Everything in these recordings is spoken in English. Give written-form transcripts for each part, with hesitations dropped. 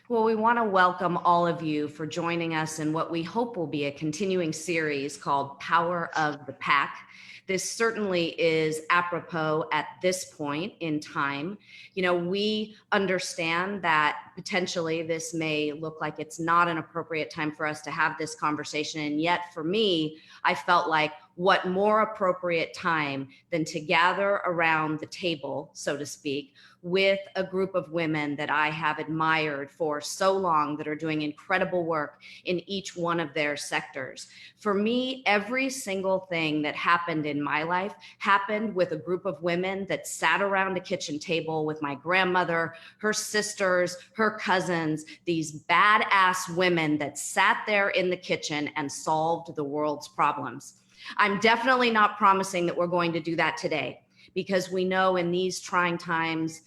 Well, we want to welcome all of you for joining us in what we hope will be a continuing series called Power of the Pack. This certainly is apropos at this point in time. You know, we understand that potentially this may look like it's not an appropriate time for us to have this conversation. And yet for me, I felt like what more appropriate time than to gather around the table, so to speak, with a group of women that I have admired for so long that are doing incredible work in each one of their sectors. For me, every single thing that happened in my life happened with a group of women that sat around a kitchen table with my grandmother, her sisters, her cousins, these badass women that sat there in the kitchen and solved the world's problems. I'm definitely not promising that we're going to do that today, because we know in these trying times,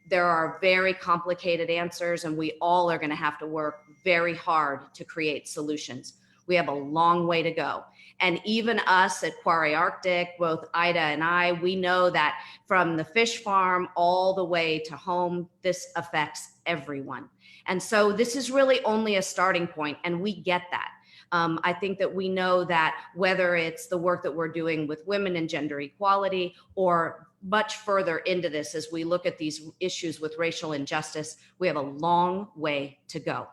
there are very complicated answers, and we all are going to have to work very hard to create solutions. We have a long way to go. And even us at Quarry Arctic, both Ida and I, we know that from the fish farm all the way to home, this affects everyone. And so this is really only a starting point, and we get that. I think that we know that whether it's the work that we're doing with women and gender equality, or much further into this as we look at these issues with racial injustice, we have a long way to go.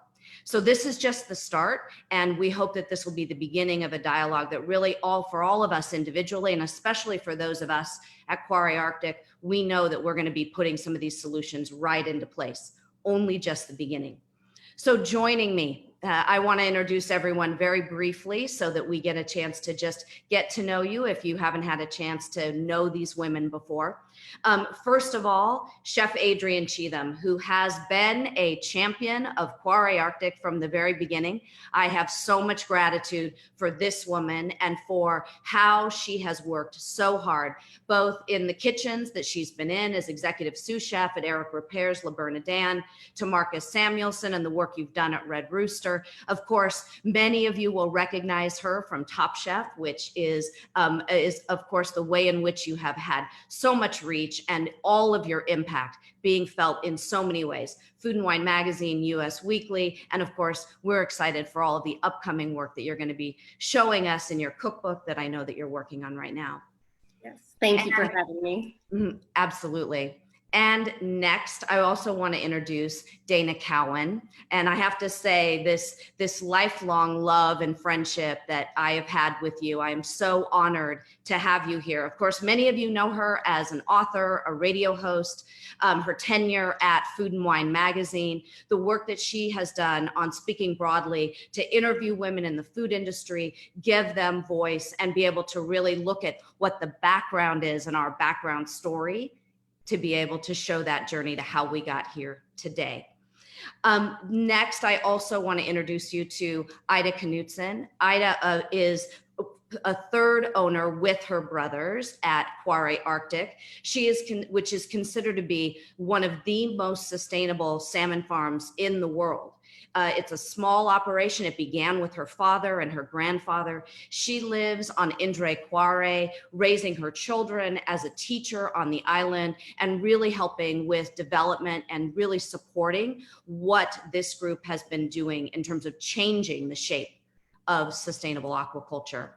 So this is just the start, and we hope that this will be the beginning of a dialogue that really for all of us individually, and especially for those of us at Quarry Arctic, we know that we're going to be putting some of these solutions right into place. Only just the beginning. So joining me, I want to introduce everyone very briefly so that we get a chance to just get to know you if you haven't had a chance to know these women before. First of all, Chef Adrienne Cheatham, who has been a champion of Quarry Arctic from the very beginning. I have so much gratitude for this woman and for how she has worked so hard, both in the kitchens that she's been in as executive sous chef at Eric Repairs, La Bernardin, to Marcus Samuelson and the work you've done at Red Rooster. Of course, many of you will recognize her from Top Chef, which is of course the way in which you have had so much reach and all of your impact being felt in so many ways. Food and Wine Magazine, US Weekly, and of course, we're excited for all of the upcoming work that you're going to be showing us in your cookbook that I know that you're working on right now. Yes, thank you for having me. Absolutely. And next, I also want to introduce Dana Cowin. And I have to say, this lifelong love and friendship that I have had with you, I am so honored to have you here. Of course, many of you know her as an author, a radio host, her tenure at Food and Wine Magazine, the work that she has done on Speaking Broadly to interview women in the food industry, give them voice, and be able to really look at what the background is and our background story, to be able to show that journey to how we got here today. Next, I also want to introduce you to Ida Knutsen. Ida is a third owner with her brothers at Quarry Arctic. She is, which is considered to be one of the most sustainable salmon farms in the world. It's a small operation. It began with her father and her grandfather. She lives on Indre Quarry, raising her children as a teacher on the island and really helping with development and really supporting what this group has been doing in terms of changing the shape of sustainable aquaculture.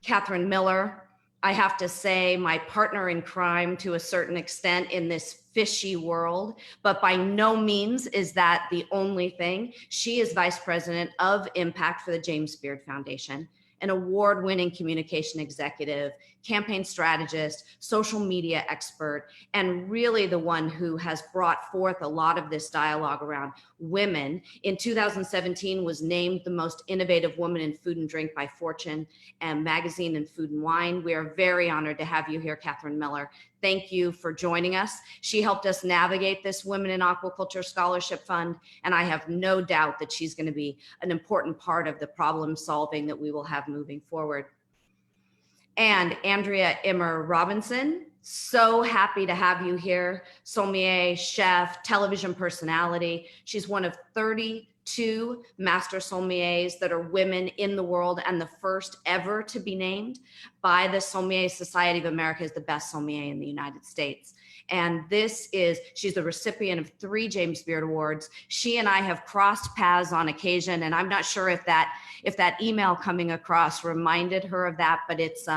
Katherine Miller, I have to say, my partner in crime to a certain extent in this fishy world, but by no means is that the only thing. She is Vice President of Impact for the James Beard Foundation, an award-winning communication executive, campaign strategist, social media expert, and really the one who has brought forth a lot of this dialogue around women. In 2017 was named the most innovative woman in food and drink by Fortune and Magazine and Food and Wine. We are very honored to have you here, Katherine Miller. Thank you for joining us. She helped us navigate this Women in Aquaculture Scholarship Fund, and I have no doubt that she's going to be an important part of the problem solving that we will have moving forward. And Andrea Immer-Robinson, so happy to have you here. Sommelier, chef, television personality. She's one of 32 master sommeliers that are women in the world and the first ever to be named by the Sommelier Society of America as the best sommelier in the United States. And she's the recipient of 3 James Beard Awards. She and I have crossed paths on occasion, and I'm not sure if that email coming across reminded her of that, but it's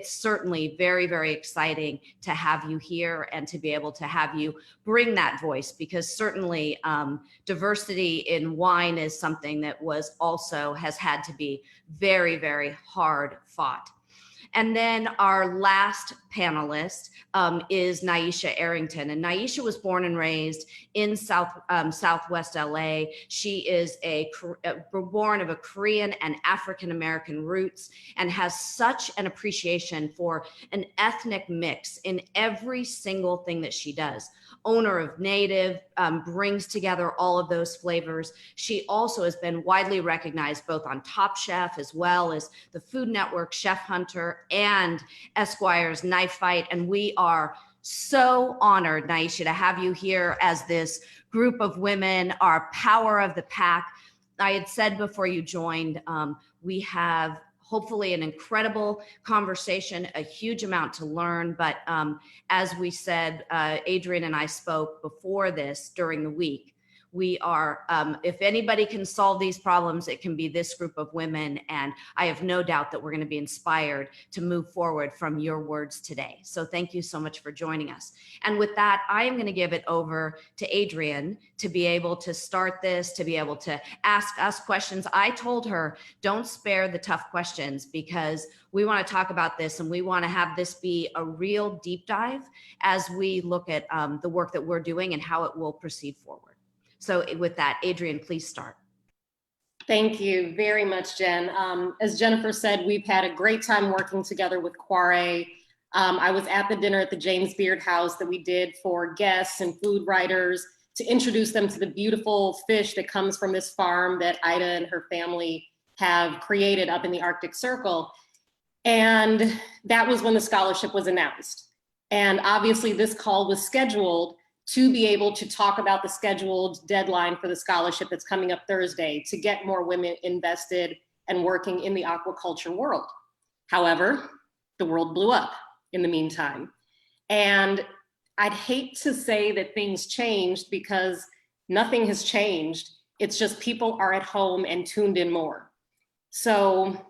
certainly very, very exciting to have you here and to be able to have you bring that voice, because certainly diversity in wine is something that has had to be very, very hard fought. And then our last panelist is Nyesha Arrington. And Nyesha was born and raised in Southwest LA. She is born of a Korean and African-American roots, and has such an appreciation for an ethnic mix in every single thing that she does. Owner of Native, brings together all of those flavors. She also has been widely recognized both on Top Chef as well as the Food Network Chef Hunter and Esquire's Knife Fight. And we are so honored, Nyesha, to have you here as this group of women, our power of the pack. I had said before you joined, we have hopefully an incredible conversation, a huge amount to learn. But as we said, Adrienne and I spoke before this during the week. We are, if anybody can solve these problems, it can be this group of women. And I have no doubt that we're going to be inspired to move forward from your words today. So thank you so much for joining us. And with that, I am going to give it over to Adrienne to be able to start this, to be able to ask us questions. I told her, don't spare the tough questions, because we want to talk about this and we want to have this be a real deep dive as we look at the work that we're doing and how it will proceed forward. So with that, Adrienne, please start. Thank you very much, Jen. As Jennifer said, we've had a great time working together with Quare. I was at the dinner at the James Beard House that we did for guests and food writers to introduce them to the beautiful fish that comes from this farm that Ida and her family have created up in the Arctic Circle. And that was when the scholarship was announced. And obviously this call was scheduled to be able to talk about the scheduled deadline for the scholarship that's coming up Thursday, to get more women invested and working in the aquaculture world. However, the world blew up in the meantime. And I'd hate to say that things changed, because nothing has changed. It's just people are at home and tuned in more. So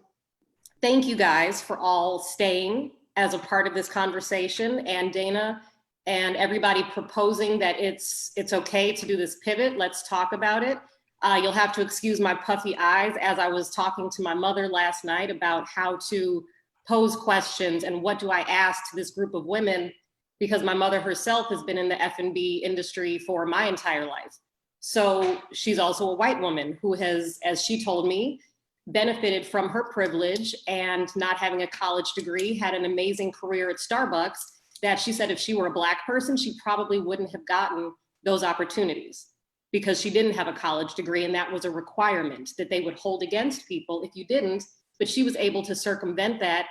thank you guys for all staying as a part of this conversation, and Dana, and everybody proposing that it's okay to do this pivot. Let's talk about it. You'll have to excuse my puffy eyes as I was talking to my mother last night about how to pose questions and what do I ask to this group of women, because my mother herself has been in the F&B industry for my entire life. So she's also a white woman who has, as she told me, benefited from her privilege and not having a college degree, had an amazing career at Starbucks, that she said if she were a Black person, she probably wouldn't have gotten those opportunities, because she didn't have a college degree, and that was a requirement that they would hold against people if you didn't. But she was able to circumvent that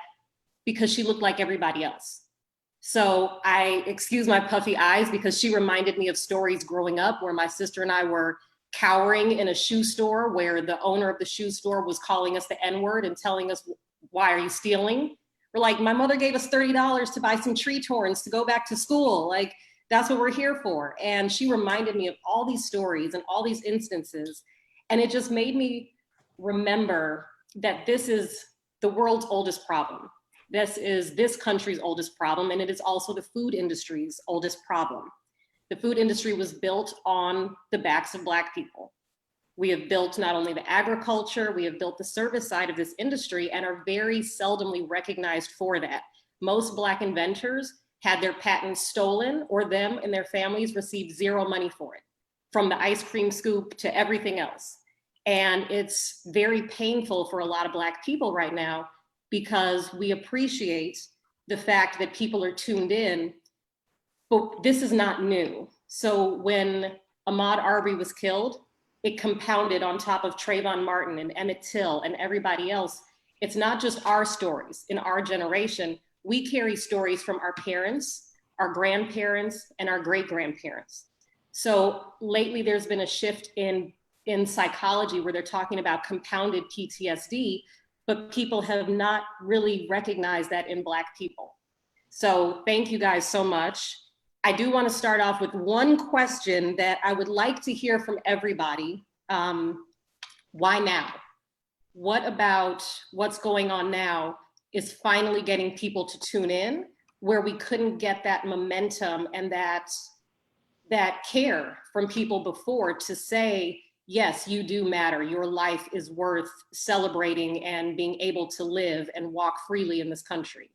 because she looked like everybody else. So I excuse my puffy eyes, because she reminded me of stories growing up where my sister and I were cowering in a shoe store where the owner of the shoe store was calling us the N-word and telling us, why are you stealing? We're like, my mother gave us $30 to buy some tree torns to go back to school. Like, that's what we're here for. And she reminded me of all these stories and all these instances. And it just made me remember that this is the world's oldest problem. This is this country's oldest problem. And it is also the food industry's oldest problem. The food industry was built on the backs of Black people. We have built not only the agriculture, we have built the service side of this industry, and are very seldomly recognized for that. Most Black inventors had their patents stolen, or them and their families received zero money for it, from the ice cream scoop to everything else. And it's very painful for a lot of Black people right now, because we appreciate the fact that people are tuned in, but this is not new. So when Ahmaud Arbery was killed, it compounded on top of Trayvon Martin and Emmett Till and everybody else. It's not just our stories in our generation. We carry stories from our parents, our grandparents, and our great-grandparents. So lately there's been a shift in psychology where they're talking about compounded PTSD, but people have not really recognized that in Black people. So thank you guys so much. I do want to start off with one question that I would like to hear from everybody. Why now? What about what's going on now is finally getting people to tune in, where we couldn't get that momentum and that care from people before to say, yes, you do matter. Your life is worth celebrating and being able to live and walk freely in this country.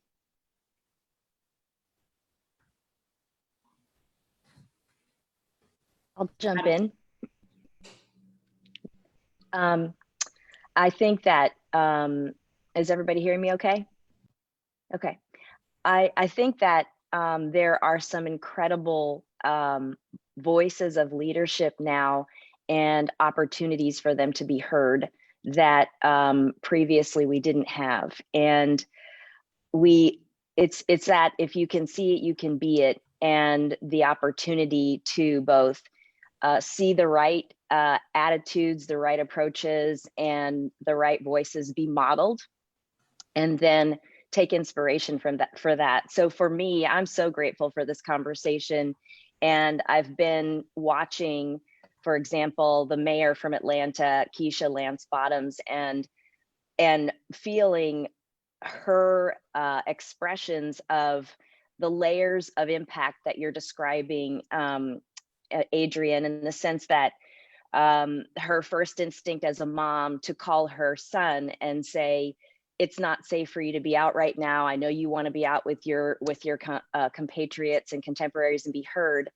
I'll jump in. I think that, is everybody hearing me okay? Okay. I think that there are some incredible voices of leadership now and opportunities for them to be heard that previously we didn't have. And it's that if you can see it, you can be it, and the opportunity to both see the right attitudes, the right approaches, and the right voices be modeled, and then take inspiration from that for that. So for me, I'm so grateful for this conversation. And I've been watching, for example, the mayor from Atlanta, Keisha Lance Bottoms, and feeling her expressions of the layers of impact that you're describing, Adrienne, in the sense that her first instinct as a mom to call her son and say, it's not safe for you to be out right now. I know you want to be out with your compatriots and contemporaries and be heard.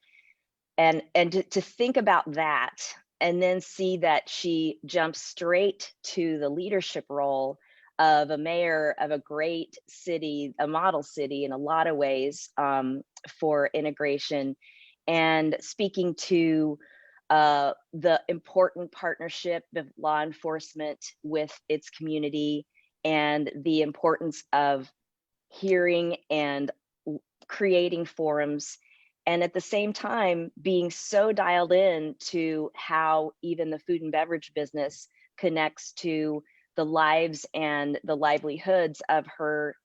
And to think about that, and then see that she jumps straight to the leadership role of a mayor of a great city, a model city in a lot of ways for integration, and speaking to the important partnership of law enforcement with its community, and the importance of hearing and creating forums, and at the same time being so dialed in to how even the food and beverage business connects to the lives and the livelihoods of her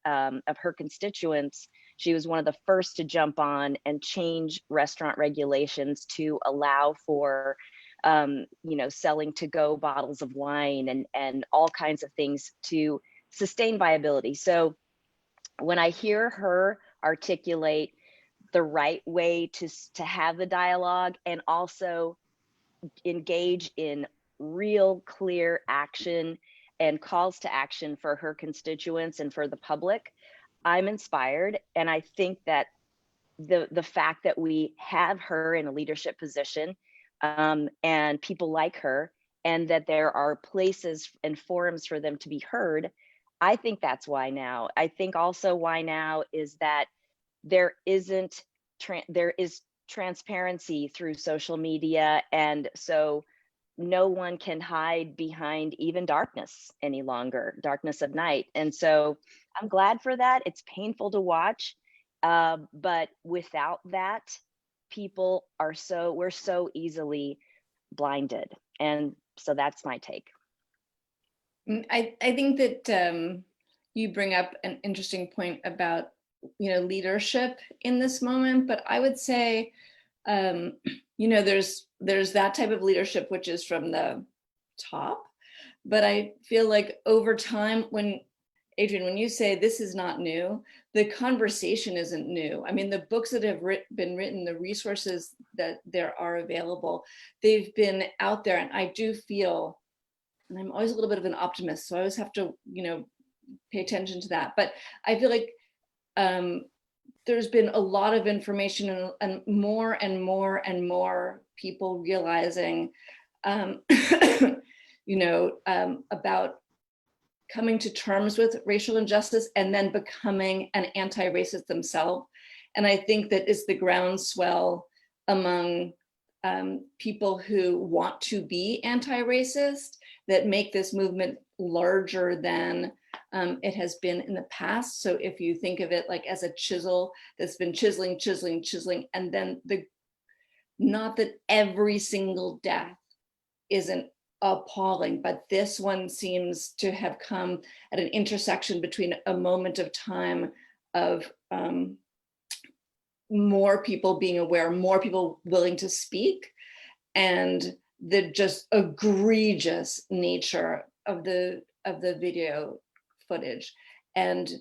constituents. She was one of the first to jump on and change restaurant regulations to allow for selling to-go bottles of wine and all kinds of things to sustain viability. So when I hear her articulate the right way to have the dialogue and also engage in real clear action and calls to action for her constituents and for the public, I'm inspired. And I think that the fact that we have her in a leadership position and people like her, and that there are places and forums for them to be heard, I think that's why now. I think also why now is that there is transparency through social media, and so no one can hide behind even darkness any longer, darkness of night. And so I'm glad for that. It's painful to watch, but without that, we're so easily blinded. And so that's my take. I think that you bring up an interesting point about leadership in this moment, but I would say there's that type of leadership which is from the top, but I feel like over time, when Adrienne, when you say this is not new, the conversation isn't new. I mean, the books that have been written, the resources that there are available, they've been out there, and I do feel, and I'm always a little bit of an optimist, so I always have to, pay attention to that. But I feel like there's been a lot of information and more and more and more people realizing, about coming to terms with racial injustice and then becoming an anti-racist themselves. And I think that is the groundswell among people who want to be anti-racist that make this movement larger than it has been in the past. So if you think of it like as a chisel that's been chiseling, and then not that every single death isn't appalling, but this one seems to have come at an intersection between a moment of time of more people being aware, more people willing to speak, and the just egregious nature of the video footage, and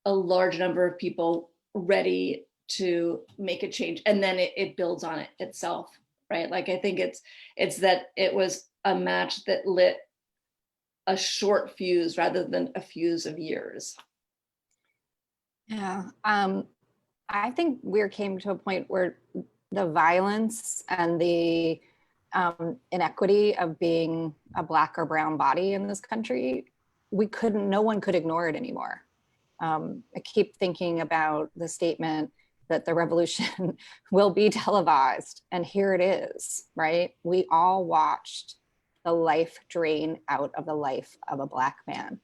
a large number of people ready to make a change, and then it builds on it itself, right? Like, I think it's that it was a match that lit a short fuse rather than a fuse of years. Yeah, I think we came to a point where the violence and the inequity of being a Black or brown body in this country, no one could ignore it anymore. I keep thinking about the statement that the revolution will be televised, and here it is, right? We all watched the life drain out of the life of a Black man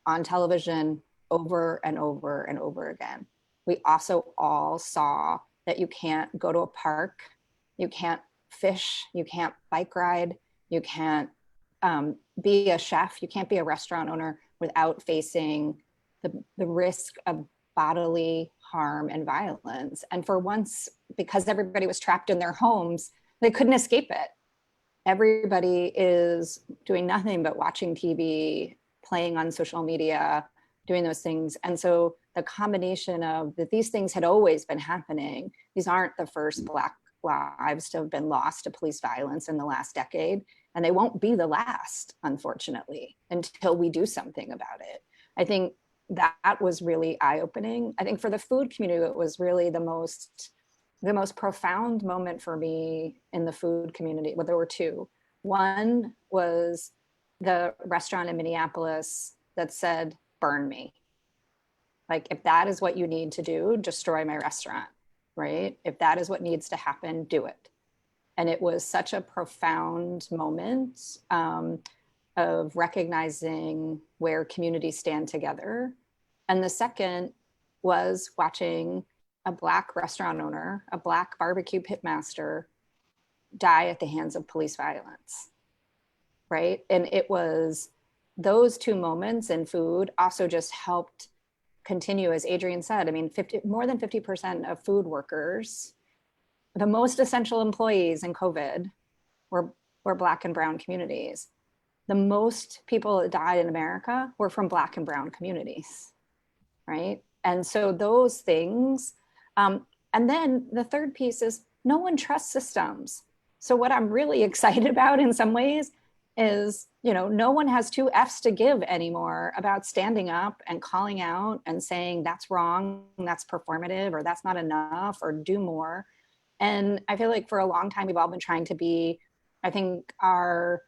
on television over and over and over again. We also all saw that you can't go to a park, you can't fish, you can't bike ride, you can't be a chef, you can't be a restaurant owner without facing the risk of bodily harm and violence. And for once, because everybody was trapped in their homes, they couldn't escape it. Everybody is doing nothing but watching TV, playing on social media, doing those things. And so the combination of that these things had always been happening. These aren't the first Black lives to have been lost to police violence in the last decade. And they won't be the last, unfortunately, until we do something about it. I think that was really eye-opening. I think for the food community, it was really the most profound moment for me in the food community. Well, there were two. One was the restaurant in Minneapolis that said, burn me. Like, if that is what you need to do, destroy my restaurant, right? If that is what needs to happen, do it. And it was such a profound moment of recognizing where communities stand together. And the second was watching a Black restaurant owner, a Black barbecue pitmaster, die at the hands of police violence, right? And it was those two moments in food also just helped continue, as Adrienne said. I mean, more than 50% of food workers, the most essential employees in COVID were Black and brown communities. The most people that died in America were from Black and brown communities, right? And so those things, and then the third piece is no one trusts systems. So what I'm really excited about in some ways is, no one has two F's to give anymore about standing up and calling out and saying that's wrong, that's performative, or that's not enough, or do more. And I feel like for a long time, we've all been trying to be, I think our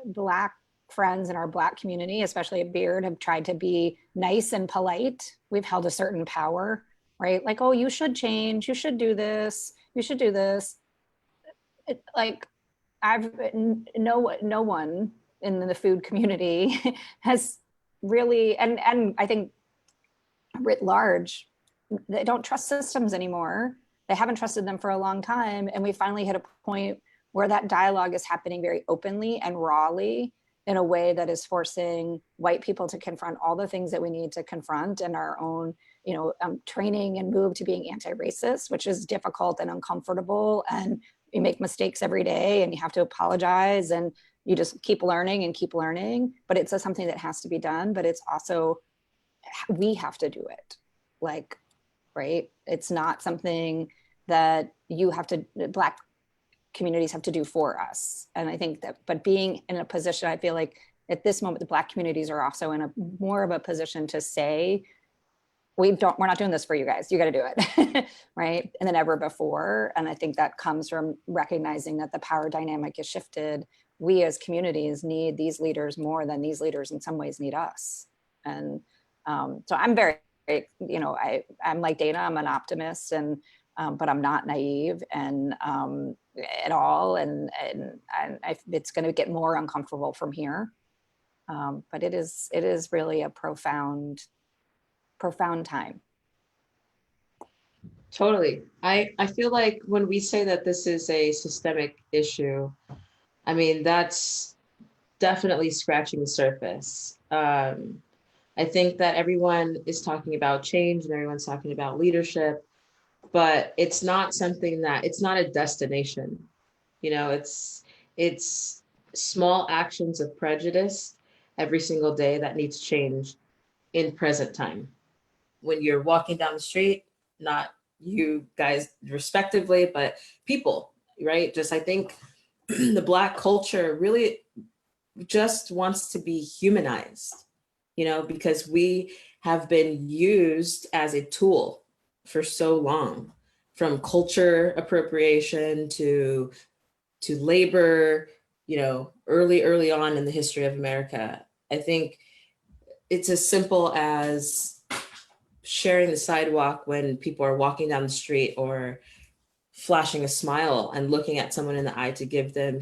Black friends in our Black community, especially at Beard, have tried to be nice and polite. We've held a certain power, right? Like, oh, you should change, you should do this, you should do this. No one in the food community has really, and I think writ large, they don't trust systems anymore. They haven't trusted them for a long time. And we finally hit a point where that dialogue is happening very openly and rawly in a way that is forcing white people to confront all the things that we need to confront in our own, training and move to being anti-racist, which is difficult and uncomfortable. And you make mistakes every day and you have to apologize and you just keep learning and keep learning. But it's something that has to be done, but it's also, we have to do it. Like, right? It's not something that Black communities have to do for us. And I think that, but being in a position, I feel like at this moment, the Black communities are also in a more of a position to say, we're not doing this for you guys. You got to do it, right? And than ever before. And I think that comes from recognizing that the power dynamic is shifted. We as communities need these leaders more than these leaders in some ways need us. And so I'm very, I'm like Dana, I'm an optimist, and but I'm not naive and at all. And it's going to get more uncomfortable from here. But it is really a profound time. Totally. I feel like when we say that this is a systemic issue, I mean, that's definitely scratching the surface. I think that everyone is talking about change and everyone's talking about leadership, but it's not something that, it's not a destination. You know, it's small actions of prejudice every single day that needs change in present time. When you're walking down the street, not you guys respectively, but people, right? Just I think the Black culture really just wants to be humanized, you know, because we have been used as a tool for so long, from culture appropriation to labor, you know, early on in the history of America. I think it's as simple as sharing the sidewalk when people are walking down the street, or flashing a smile and looking at someone in the eye to give them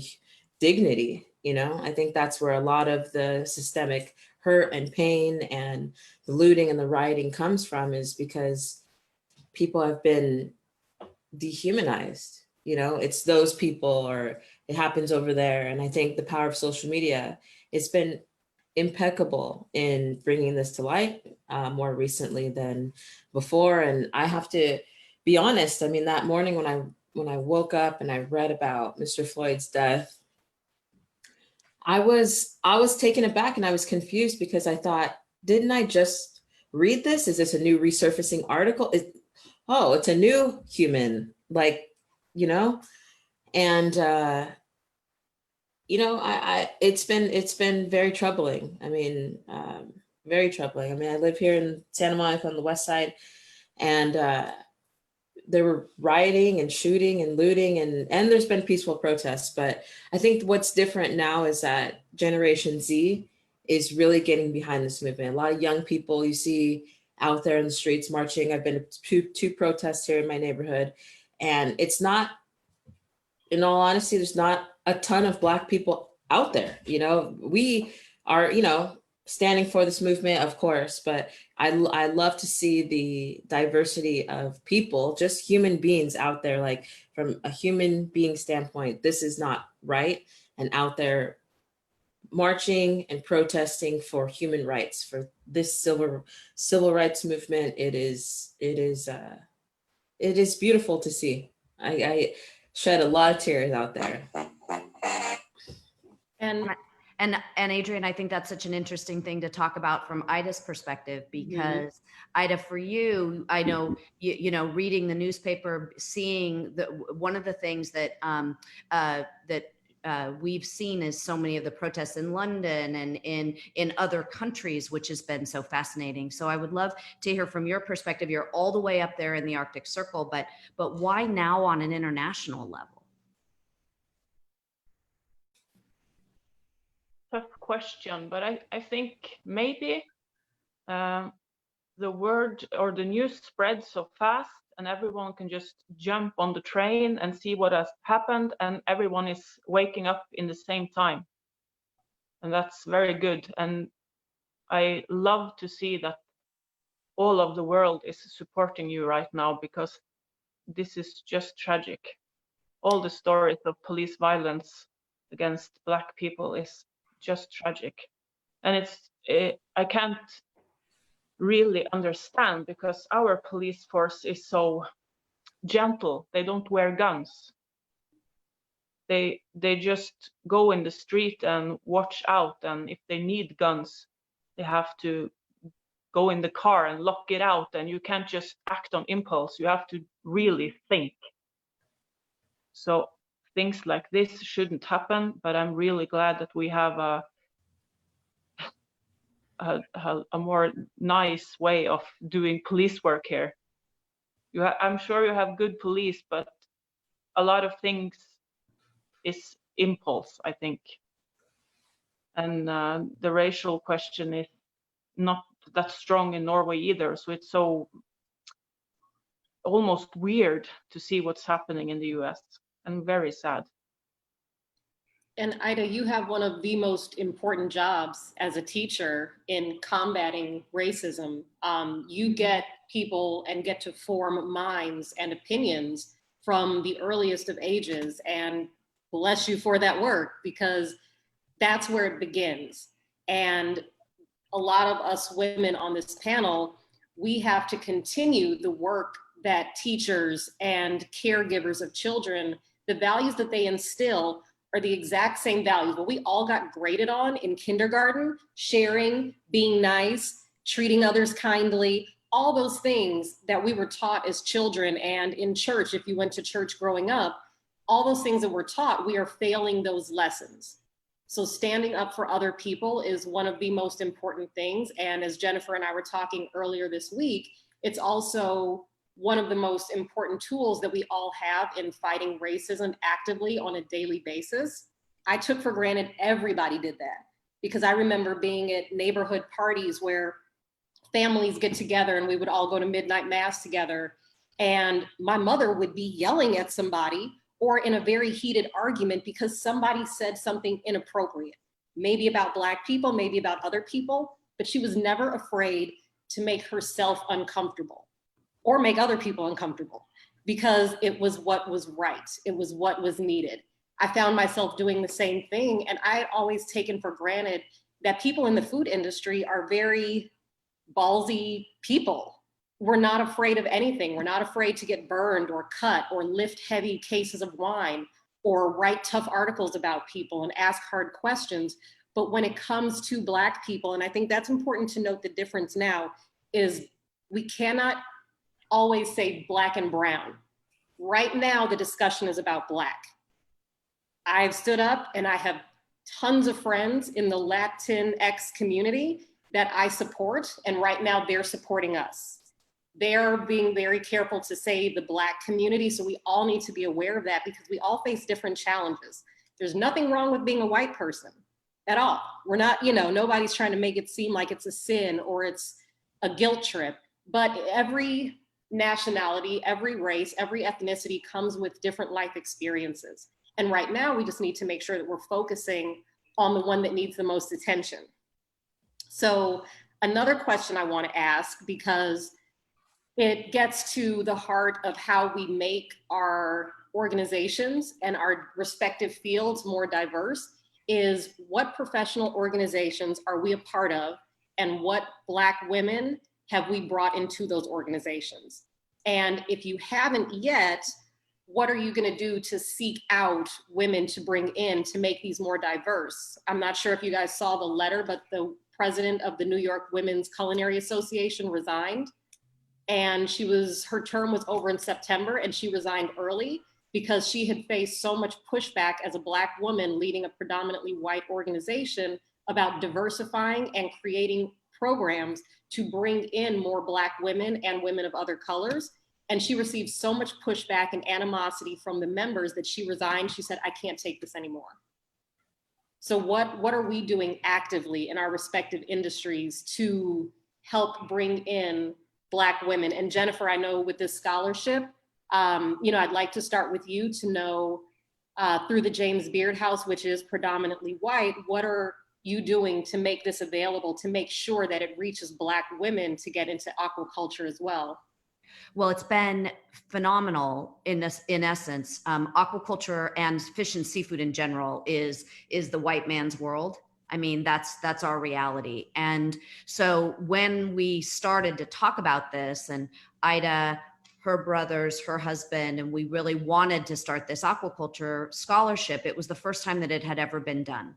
dignity. You know, I think that's where a lot of the systemic hurt and pain and the looting and the rioting comes from, is because people have been dehumanized. You know, it's those people, or it happens over there. And I think the power of social media, it's been impeccable in bringing this to light, more recently than before. And I have to be honest, I mean, that morning when I woke up and I read about Mr. Floyd's death, I was taken aback and I was confused, because I thought, didn't I just read this? Is this a new resurfacing article? Oh, it's a new human, like, you know? And you know, it's been very troubling. I mean, very troubling. I mean, I live here in Santa Monica on the west side, and there were rioting and shooting and looting, and there's been peaceful protests. But I think what's different now is that Generation Z is really getting behind this movement. A lot of young people you see out there in the streets marching. I've been to two protests here in my neighborhood, and it's not, in all honesty, there's not a ton of Black people out there. You know, we are, you know, standing for this movement, of course, but I love to see the diversity of people, just human beings out there. Like, from a human being standpoint, this is not right, and out there marching and protesting for human rights, for this civil rights movement. It is beautiful to see. I shed a lot of tears out there. And And Adrienne, I think that's such an interesting thing to talk about from Ida's perspective, because Ida, for you, I know you know, reading the newspaper, seeing one of the things that we've seen is so many of the protests in London and in other countries, which has been so fascinating. So I would love to hear from your perspective. You're all the way up there in the Arctic Circle, but why now on an international level? Tough question, but I think maybe the word or the news spreads so fast, and everyone can just jump on the train and see what has happened, and everyone is waking up in the same time, and that's very good. And I love to see that all of the world is supporting you right now, because this is just tragic. All the stories of police violence against Black people is just tragic. And I can't really understand, because our police force is so gentle. They don't wear guns. They just go in the street and watch out, and if they need guns, they have to go in the car and lock it out, and you can't just act on impulse. You have to really think. So things like this shouldn't happen, but I'm really glad that we have a more nice way of doing police work here. I'm sure you have good police, but a lot of things is impulse, I think. And the racial question is not that strong in Norway either. So it's so almost weird to see what's happening in the US, and very sad. And Ida, you have one of the most important jobs as a teacher in combating racism. You get people and get to form minds and opinions from the earliest of ages, and bless you for that work, because that's where it begins. And a lot of us women on this panel, we have to continue the work that teachers and caregivers of children, the values that they instill are the exact same values. What we all got graded on in kindergarten: sharing, being nice, treating others kindly, all those things that we were taught as children, and in church, if you went to church growing up, all those things that we're taught, we are failing those lessons. So standing up for other people is one of the most important things. And as Jennifer and I were talking earlier this week, it's also one of the most important tools that we all have in fighting racism actively on a daily basis. I took for granted everybody did that, because I remember being at neighborhood parties where families get together and we would all go to midnight mass together, and my mother would be yelling at somebody or in a very heated argument because somebody said something inappropriate, maybe about Black people, maybe about other people, but she was never afraid to make herself uncomfortable or make other people uncomfortable, because it was what was right. It was what was needed. I found myself doing the same thing, and I had always taken for granted that people in the food industry are very ballsy people. We're not afraid of anything. We're not afraid to get burned or cut or lift heavy cases of wine or write tough articles about people and ask hard questions. But when it comes to Black people, and I think that's important to note the difference now, is we cannot always say Black and brown. Right now, the discussion is about Black. I've stood up and I have tons of friends in the Latinx community that I support, and right now they're supporting us. They're being very careful to say the Black community, so we all need to be aware of that, because we all face different challenges. There's nothing wrong with being a white person at all. We're not, nobody's trying to make it seem like it's a sin or it's a guilt trip, but every nationality, every race, every ethnicity comes with different life experiences. And right now we just need to make sure that we're focusing on the one that needs the most attention. So another question I want to ask, because it gets to the heart of how we make our organizations and our respective fields more diverse, is what professional organizations are we a part of, and what Black women have we brought into those organizations? And if you haven't yet, what are you going to do to seek out women to bring in to make these more diverse? I'm not sure if you guys saw the letter, but the president of the New York Women's Culinary Association resigned. And her term was over in September, and she resigned early because she had faced so much pushback as a Black woman leading a predominantly white organization about diversifying and creating programs to bring in more Black women and women of other colors. And she received so much pushback and animosity from the members that she resigned. She said, I can't take this anymore. So what are we doing actively in our respective industries to help bring in Black women? And Jennifer, I know with this scholarship, I'd like to start with you to know through the James Beard House, which is predominantly white, what are you doing to make this available, to make sure that it reaches Black women to get into aquaculture as well? Well, it's been phenomenal in essence. Aquaculture and fish and seafood in general is the white man's world. I mean, that's our reality. And so when we started to talk about this, and Ida, her brothers, her husband, and we really wanted to start this aquaculture scholarship, it was the first time that it had ever been done.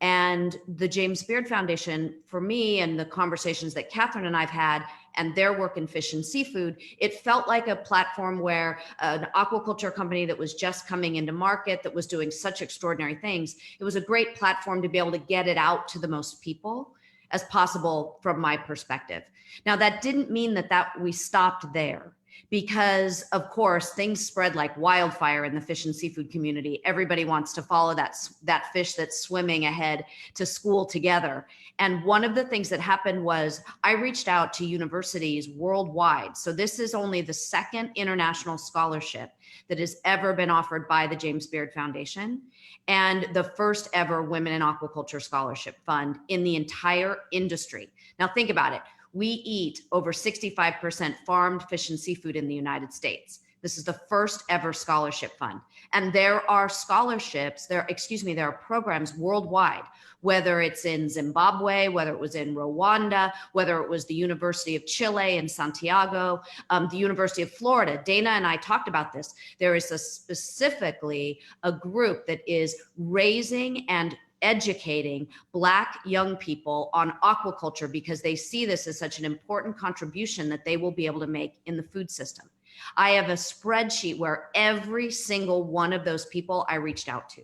And the James Beard Foundation, for me, and the conversations that Katherine and I've had, and their work in fish and seafood, it felt like a platform where an aquaculture company that was just coming into market, that was doing such extraordinary things, it was a great platform to be able to get it out to the most people as possible from my perspective. Now, that didn't mean that we stopped there, because of course things spread like wildfire in the fish and seafood community. Everybody wants to follow that fish that's swimming ahead to school together. And one of the things that happened was I reached out to universities worldwide. So this is only the second international scholarship that has ever been offered by the James Beard Foundation, and the first ever Women in Aquaculture Scholarship Fund in the entire industry. Now think about it. We eat over 65% farmed fish and seafood in the United States. This is the first ever scholarship fund. And there are scholarships, there are programs worldwide, whether it's in Zimbabwe, whether it was in Rwanda, whether it was the University of Chile in Santiago, the University of Florida. Dana and I talked about this. There is specifically a group that is raising and educating Black young people on aquaculture because they see this as such an important contribution that they will be able to make in the food system. I have a spreadsheet where every single one of those people I reached out to.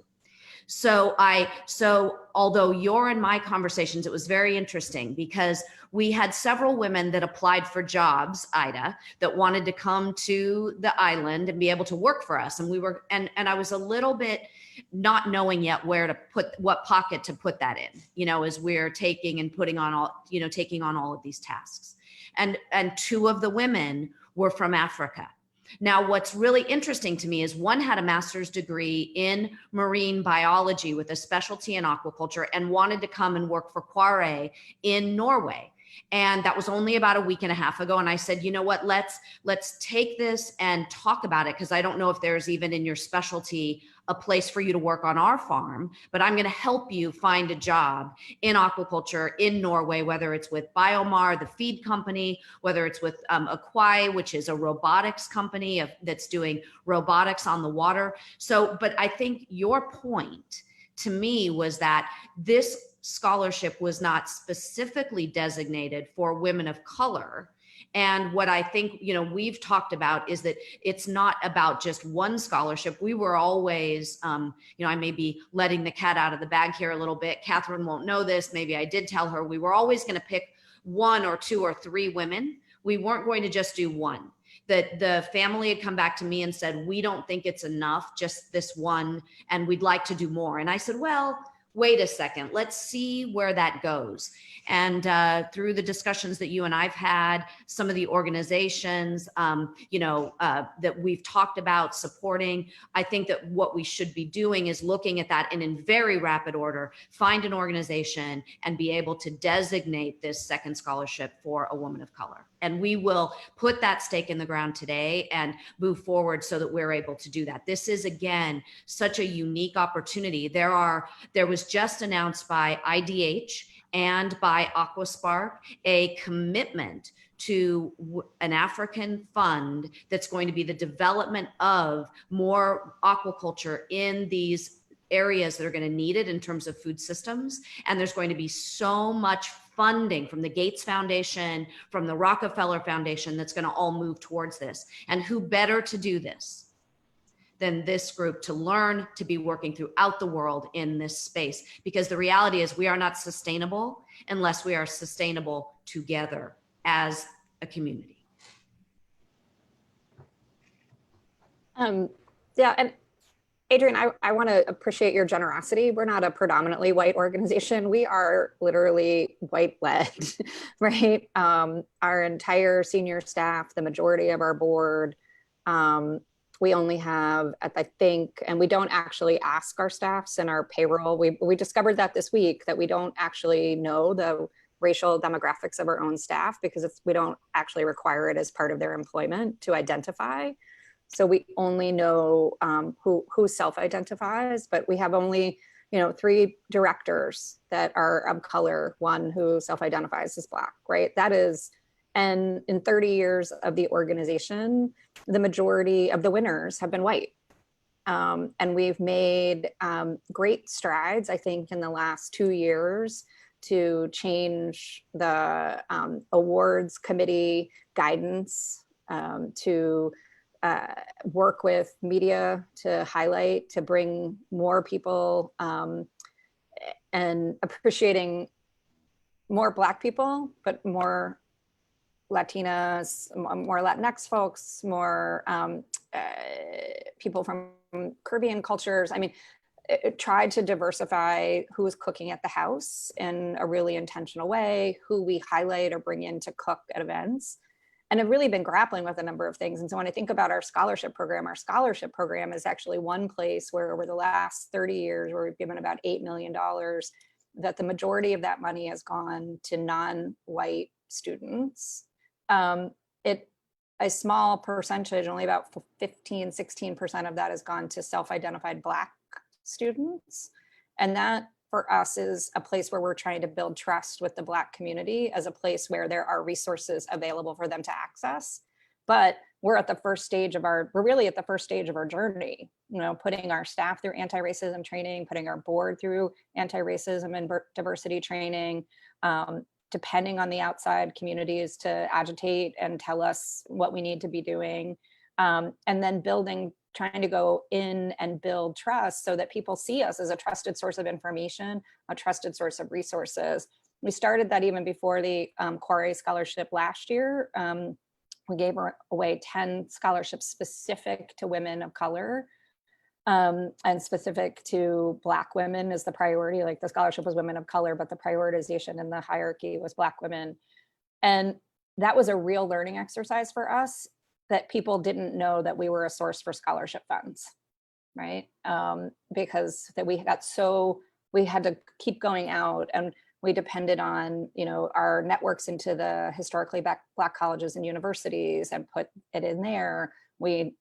So although you're in my conversations, it was very interesting because we had several women that applied for jobs, Ida, that wanted to come to the island and be able to work for us. And we were, and I was a little bit not knowing yet where to put, what pocket to put that in, you know, as we're taking and putting on all, you know, taking on all of these tasks. And two of the women were from Africa. Now, what's really interesting to me is one had a master's degree in marine biology with a specialty in aquaculture and wanted to come and work for Quarre in Norway. And that was only about a week and a half ago. And I said, you know what, let's take this and talk about it, because I don't know if there's even in your specialty a place for you to work on our farm, but I'm going to help you find a job in aquaculture in Norway, whether it's with Biomar, the feed company, whether it's with Aquai, which is a robotics company that's doing robotics on the water. So, but I think your point to me was that this scholarship was not specifically designated for women of color. And what I think, you know, we've talked about is that it's not about just one scholarship. We were always, you know, I may be letting the cat out of the bag here a little bit. Katherine won't know this. Maybe I did tell her we were always going to pick one or two or three women. We weren't going to just do one. That the family had come back to me and said, we don't think it's enough, just this one, and we'd like to do more. And I said, well, wait a second, let's see where that goes. And through the discussions that you and I've had, some of the organizations, you know, that we've talked about supporting, I think that what we should be doing is looking at that and in very rapid order, find an organization and be able to designate this second scholarship for a woman of color. And we will put that stake in the ground today and move forward so that we're able to do that. This is, again, such a unique opportunity. There was just announced by IDH and by Aquaspark a commitment to an African fund that's going to be the development of more aquaculture in these areas that are going to need it in terms of food systems. And there's going to be so much funding from the Gates Foundation, from the Rockefeller Foundation, that's going to all move towards this. And who better to do this than this group to learn to be working throughout the world in this space? Because the reality is we are not sustainable unless we are sustainable together as a community. Yeah, and Adrienne, I want to appreciate your generosity. We're not a predominantly white organization. We are literally white-led, right? Our entire senior staff, the majority of our board, we only have, I think, and we don't actually ask our staffs in our payroll. We discovered that this week, that we don't actually know the racial demographics of our own staff because we don't actually require it as part of their employment to identify. So we only know who self-identifies, but we have only, you know, 3 directors that are of color, 1 who self-identifies as Black, right? That is, and in 30 years of the organization, the majority of the winners have been white. And we've made great strides, I think, in the last 2 years to change the awards committee guidance, to work with media to highlight, to bring more people and appreciating more Black people, but more Latinas, more Latinx folks, more people from Caribbean cultures. I mean, it tried to diversify who is cooking at the house in a really intentional way, who we highlight or bring in to cook at events. And I've really been grappling with a number of things. And so when I think about our scholarship program is actually one place where over the last 30 years, where we've given about $8 million, that the majority of that money has gone to non-white students. It a small percentage, only about 15, 16% of that has gone to self-identified Black students. And that for us is a place where we're trying to build trust with the Black community as a place where there are resources available for them to access. But we're at the first stage of we're really at the first stage of our journey, you know, putting our staff through anti-racism training, putting our board through anti-racism and diversity training, depending on the outside communities to agitate and tell us what we need to be doing. And then trying to go in and build trust so that people see us as a trusted source of information, a trusted source of resources. We started that even before the Quare Scholarship last year. We gave away 10 scholarships specific to women of color, and specific to Black women is the priority. Like the scholarship was women of color, but the prioritization in the hierarchy was Black women. And that was a real learning exercise for us, that people didn't know that we were a source for scholarship funds, right? Because that we had to keep going out, and we depended on, you know, our networks into the historically Black colleges and universities and put it in there. We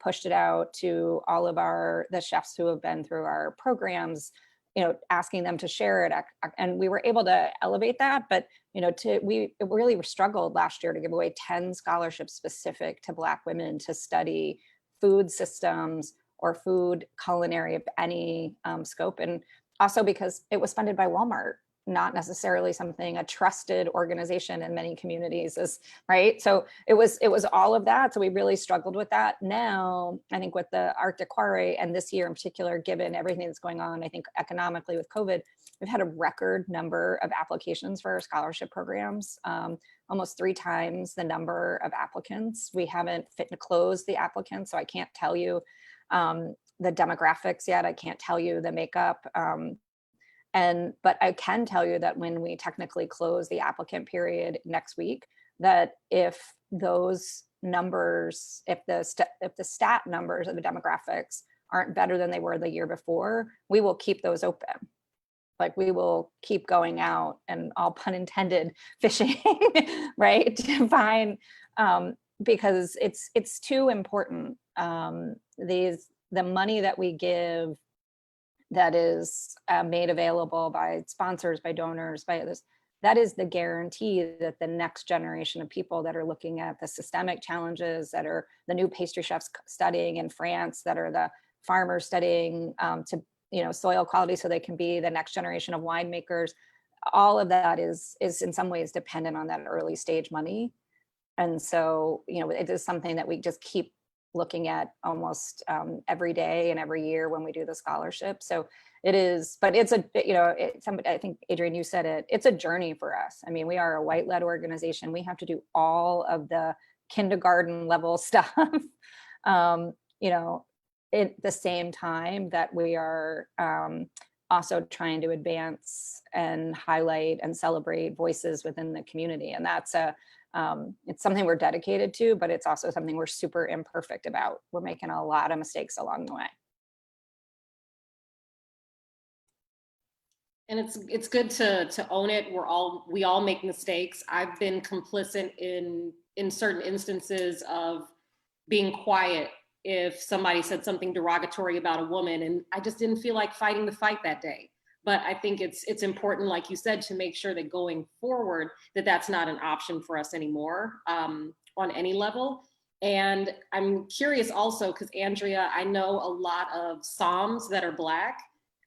pushed it out to all of the chefs who have been through our programs, you know, asking them to share it. And we were able to elevate that, but, you know, we really struggled last year to give away 10 scholarships specific to Black women to study food systems or food culinary of any scope. And also because it was funded by Walmart, not necessarily something a trusted organization in many communities is, right? So it was all of that. So we really struggled with that. Now, I think with the Arctic Quare, and this year in particular, given everything that's going on, I think economically with COVID, we've had a record number of applications for our scholarship programs, almost 3 times the number of applicants. We haven't closed the applicants, so I can't tell you the demographics yet. I can't tell you the makeup. But I can tell you that when we technically close the applicant period next week, that if those numbers, if the stat numbers of the demographics aren't better than they were the year before, we will keep those open. Like we will keep going out, and all pun intended, fishing, right, to find, because it's too important. The money that we give, that is made available by sponsors, by donors, by others, that is the guarantee that the next generation of people that are looking at the systemic challenges, that are the new pastry chefs studying in France, that are the farmers studying to, you know, soil quality so they can be the next generation of winemakers, all of that is in some ways dependent on that early stage money. And so, you know, it is something that we just keep looking at almost every day and every year when we do the scholarship. So it is, but it's I think Adrienne, you said it, it's a journey for us. I mean, we are a white-led organization. We have to do all of the kindergarten level stuff, you know, at the same time that we are also trying to advance and highlight and celebrate voices within the community. And that's it's something we're dedicated to, but it's also something we're super imperfect about. We're making a lot of mistakes along the way. And it's good to own it. We all make mistakes. I've been complicit in certain instances of being quiet if somebody said something derogatory about a woman, and I just didn't feel like fighting the fight that day. But I think it's important, like you said, to make sure that going forward, that that's not an option for us anymore on any level. And I'm curious also, because Andrea, I know a lot of Psalms that are Black,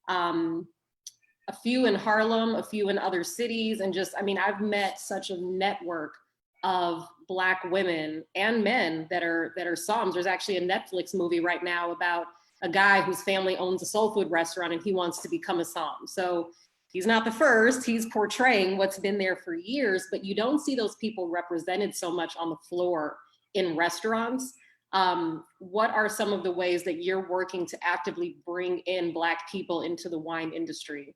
a few in Harlem, a few in other cities, and just, I mean, I've met such a network of Black women and men that are Psalms. There's actually a Netflix movie right now about a guy whose family owns a soul food restaurant and he wants to become a Psalm. So he's not the first, he's portraying what's been there for years, but you don't see those people represented so much on the floor in restaurants. What are some of the ways that you're working to actively bring in Black people into the wine industry?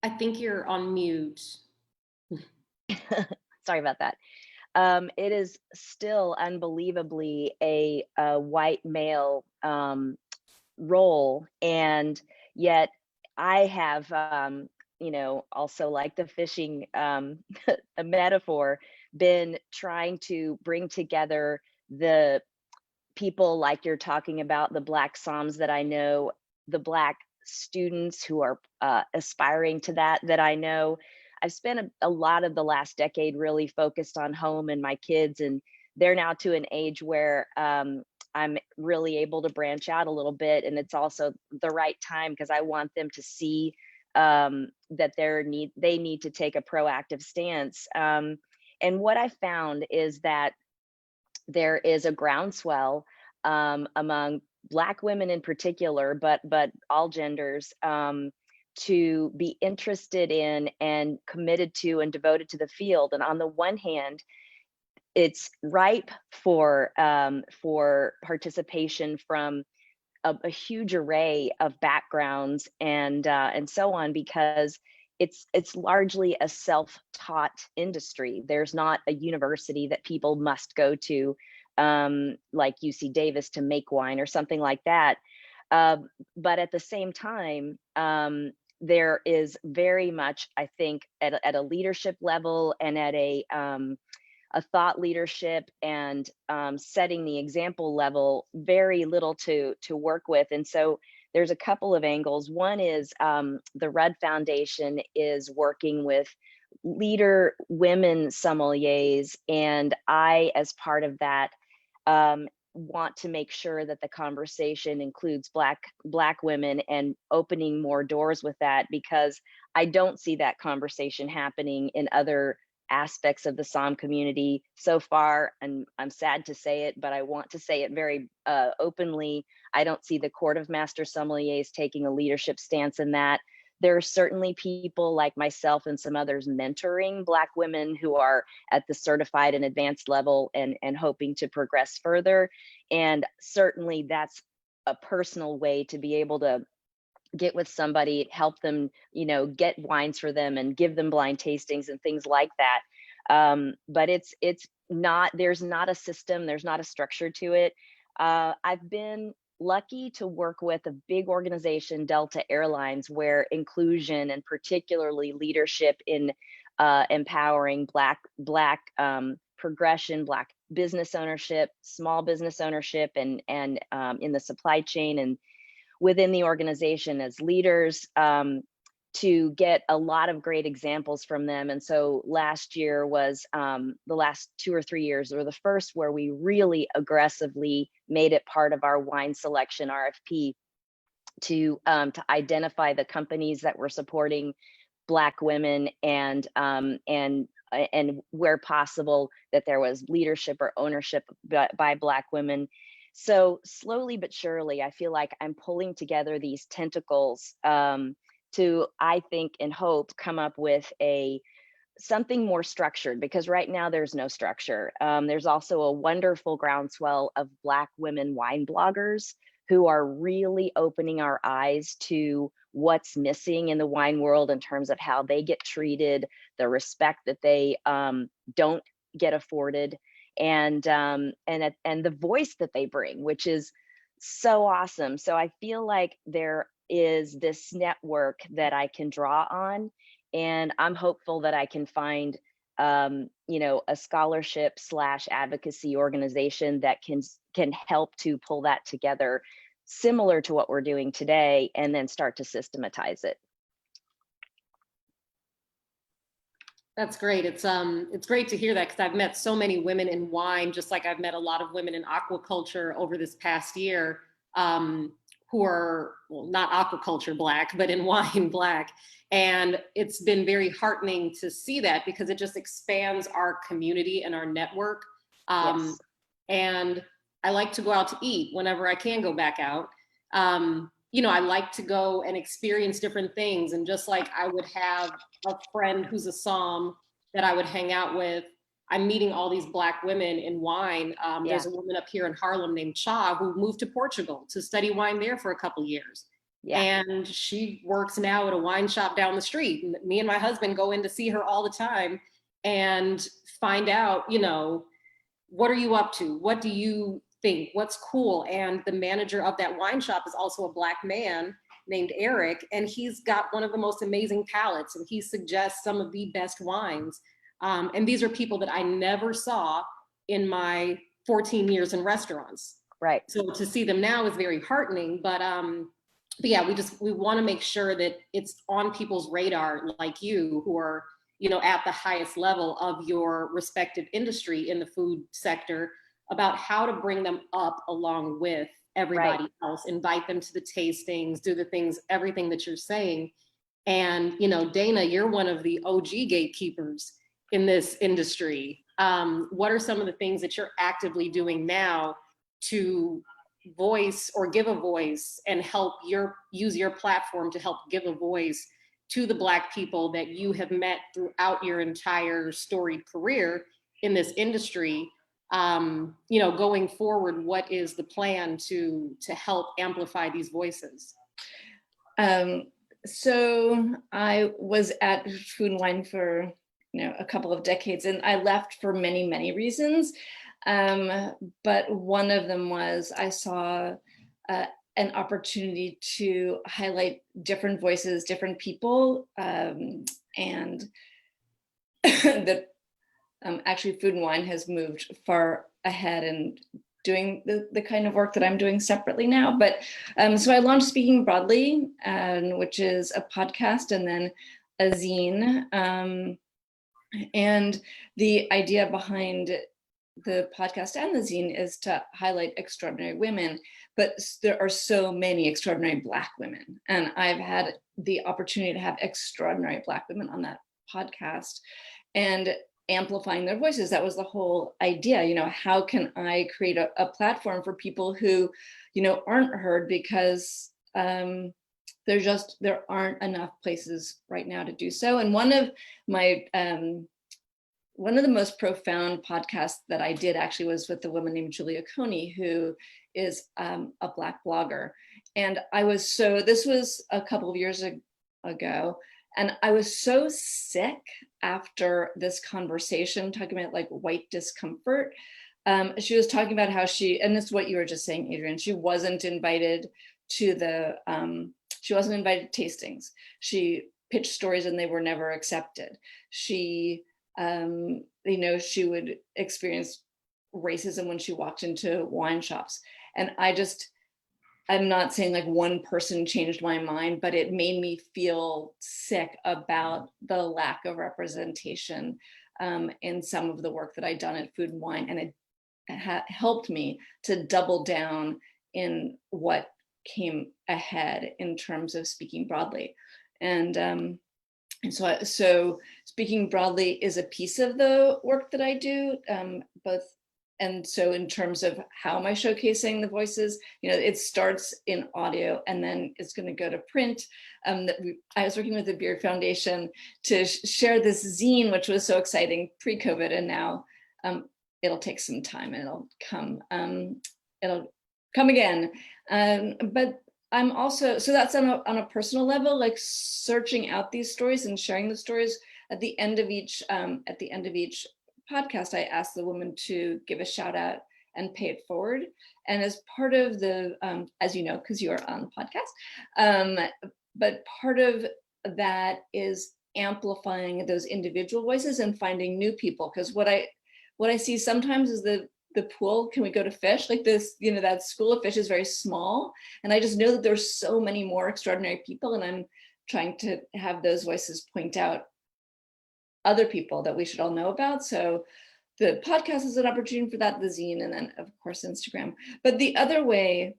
I think you're on mute. Sorry about that. It is still unbelievably a white male role, and yet I have also like the fishing a metaphor, been trying to bring together the people like you're talking about, the Black Psalms that I know, the Black students who are aspiring to that I know. I've spent a lot of the last decade really focused on home and my kids, and they're now to an age where I'm really able to branch out a little bit, and it's also the right time because I want them to see that they need to take a proactive stance. And what I found is that there is a groundswell among Black women in particular, but all genders, to be interested in and committed to and devoted to the field. And on the one hand, it's ripe for participation from a huge array of backgrounds and so on, because it's largely a self-taught industry. There's not a university that people must go to, like UC Davis, to make wine or something like that. But at the same time, there is very much, I think, at a leadership level and at a thought leadership and setting the example level, very little to work with. And so there's a couple of angles. One is the Rudd Foundation is working with leader women sommeliers, and I, as part of that, want to make sure that the conversation includes Black women and opening more doors with that, because I don't see that conversation happening in other aspects of the Somm community so far. And I'm sad to say it, but I want to say it very openly. I don't see the Court of Master Sommeliers taking a leadership stance in that. There are certainly people like myself and some others mentoring Black women who are at the certified and advanced level and hoping to progress further. And certainly that's a personal way to be able to get with somebody, help them, get wines for them and give them blind tastings and things like that. But there's not a system, there's not a structure to it. I've been lucky to work with a big organization, Delta Airlines, where inclusion and particularly leadership in empowering Black progression, Black business ownership, small business ownership, and in the supply chain and within the organization as leaders, to get a lot of great examples from them. And so last year was the last 2 or 3 years were the first where we really aggressively made it part of our wine selection RFP to identify the companies that were supporting Black women and where possible that there was leadership or ownership by Black women. So slowly but surely, I feel like I'm pulling together these tentacles to, I think and hope, come up with something more structured, because right now there's no structure. There's also a wonderful groundswell of Black women wine bloggers who are really opening our eyes to what's missing in the wine world in terms of how they get treated, the respect that they don't get afforded, and the voice that they bring, which is so awesome. So I feel like there is this network that I can draw on, and I'm hopeful that I can find a scholarship / advocacy organization that can help to pull that together, similar to what we're doing today, and then start to systematize it. That's great. It's great to hear that, because I've met so many women in wine, just like I've met a lot of women in aquaculture over this past year, who are, well, not aquaculture Black, but in wine Black. And it's been very heartening to see that, because it just expands our community and our network. Yes. And I like to go out to eat whenever I can go back out. I like to go and experience different things. And just like I would have a friend who's a Somm that I would hang out with, I'm meeting all these Black women in wine. There's a woman up here in Harlem named Cha who moved to Portugal to study wine there for a couple years. Yeah. And she works now at a wine shop down the street. And me and my husband go in to see her all the time and find out, what are you up to? What do you think? What's cool? And the manager of that wine shop is also a Black man named Eric, and he's got one of the most amazing palates, and he suggests some of the best wines. And these are people that I never saw in my 14 years in restaurants. Right. So to see them now is very heartening, but yeah, we want to make sure that it's on people's radar, like you, who are, at the highest level of your respective industry in the food sector, about how to bring them up along with everybody else, invite them to the tastings, do the things, everything that you're saying. And, Dana, you're one of the OG gatekeepers in this industry. What are some of the things that you're actively doing now to voice or give a voice and help use your platform to help give a voice to the Black people that you have met throughout your entire storied career in this industry? Going forward, what is the plan to help amplify these voices? So I was at Food and Wine for a couple of decades, and I left for many, many reasons. But one of them was I saw an opportunity to highlight different voices, different people, and that actually Food and Wine has moved far ahead in doing the kind of work that I'm doing separately now. But so I launched Speaking Broadly, which is a podcast and then a zine. And the idea behind the podcast and the zine is to highlight extraordinary women, but there are so many extraordinary Black women. And I've had the opportunity to have extraordinary Black women on that podcast and amplifying their voices. That was the whole idea. How can I create a platform for people who, aren't heard because there aren't enough places right now to do so. And one of the most profound podcasts that I did actually was with a woman named Julia Coney, who is a Black blogger. And this was a couple of years ago, and I was so sick after this conversation, talking about like white discomfort. She was talking about how and this is what you were just saying, Adrienne, she wasn't invited to tastings. She pitched stories and they were never accepted. She would experience racism when she walked into wine shops. And I'm not saying like one person changed my mind, but it made me feel sick about the lack of representation in some of the work that I'd done at Food and Wine. And it helped me to double down in what came ahead in terms of speaking broadly. And so Speaking Broadly is a piece of the work that I do, both. And so in terms of how am I showcasing the voices, it starts in audio and then it's going to go to print. I was working with the Beard Foundation to share this zine, which was so exciting pre-COVID, and now it'll take some time and it'll come again. But I'm also, so that's on a personal level, like searching out these stories and sharing the stories. At the end of each podcast, I asked the woman to give a shout out and pay it forward. And as part of the, as you know, because you are on the podcast, but part of that is amplifying those individual voices and finding new people. Because what I see sometimes is the pool, can we go to fish? Like this, that school of fish is very small. And I just know that there's so many more extraordinary people, and I'm trying to have those voices point out other people that we should all know about. So the podcast is an opportunity for that, the zine, and then of course Instagram. But the other way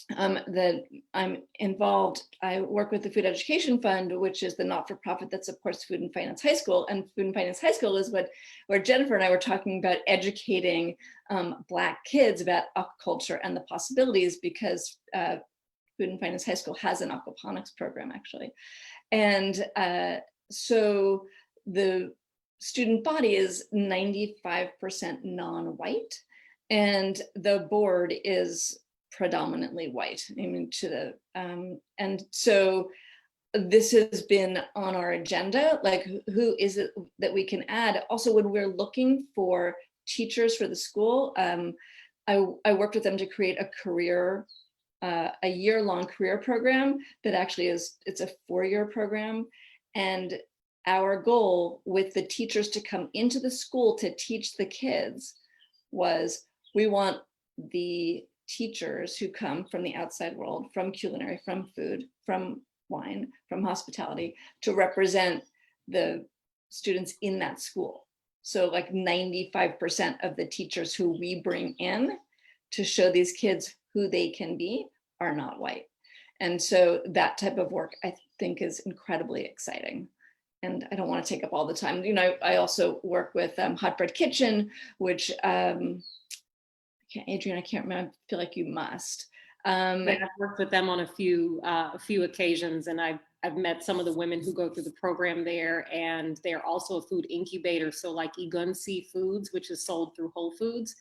that I'm involved, I work with the Food Education Fund, which is the not-for-profit that supports Food and Finance High School. And Food and Finance High School is where Jennifer and I were talking about educating Black kids about aquaculture and the possibilities, because Food and Finance High School has an aquaponics program actually. And so the student body is 95% non-white, and the board is predominantly white. And so this has been on our agenda, like who is it that we can add? Also, when we're looking for teachers for the school, I worked with them to create a career a year-long career program that actually it's a 4-year program. And our goal with the teachers to come into the school to teach the kids was, we want the teachers who come from the outside world, from culinary, from food, from wine, from hospitality, to represent the students in that school. So like 95% of the teachers who we bring in to show these kids who they can be are not white. And so that type of work, I think, is incredibly exciting. And I don't want to take up all the time. You know, I also work with Hot Bread Kitchen, which, Adrienne, I can't remember, I feel like you must. I've worked with them on a few occasions, and I've met some of the women who go through the program there, and they're also a food incubator. So like Igunsi Foods, which is sold through Whole Foods,